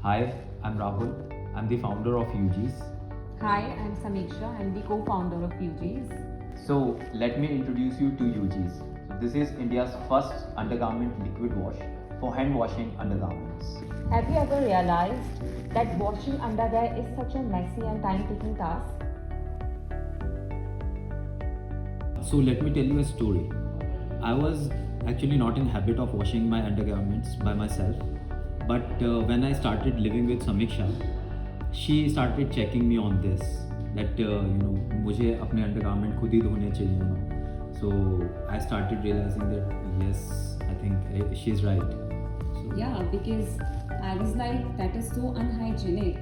Hi, I'm Rahul. I'm the founder of Ugees. Hi, I'm Samiksha. I'm the co-founder of Ugees. So let me introduce you to Ugees. This is India's first undergarment liquid wash for hand washing undergarments. Have you ever realized that washing underwear is such a messy and time-taking task? So let me tell you a story. I was actually not in habit of washing my undergarments by myself, but when I started living with Samiksha, she started checking me on this that मुझे अपने undergarment खुद ही धोने चाहिए ना. So I started realizing that yes, I think she's right. So, Yeah, because I was like, that is so unhygienic.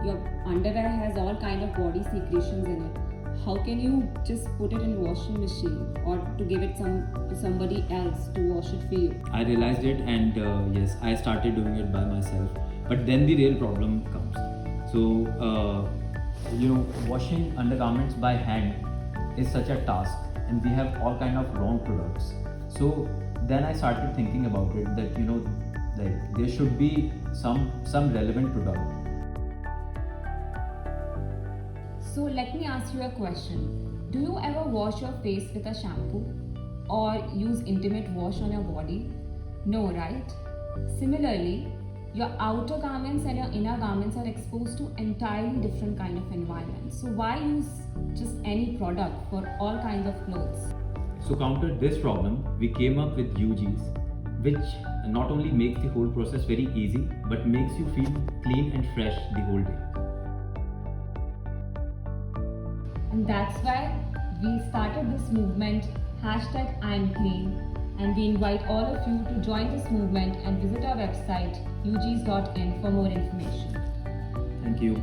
Your underwear has all kind of body secretions in it. How can you just put it in washing machine or to give it to somebody else to wash it for you? I realized it, and yes, I started doing it by myself. But then the real problem comes. So washing undergarments by hand is such a task, and we have all kind of wrong products. So then I started thinking about it that like there should be some relevant product. So let me ask you a question. Do you ever wash your face with a shampoo or use intimate wash on your body? No, right? Similarly, your outer garments and your inner garments are exposed to entirely different kind of environments. So why use just any product for all kinds of clothes? So counter this problem, we came up with Ugees, which not only makes the whole process very easy, but makes you feel clean and fresh the whole day. And that's why we started this movement, #I'mClean, and we invite all of you to join this movement and visit our website ugees.in for more information. Thank you.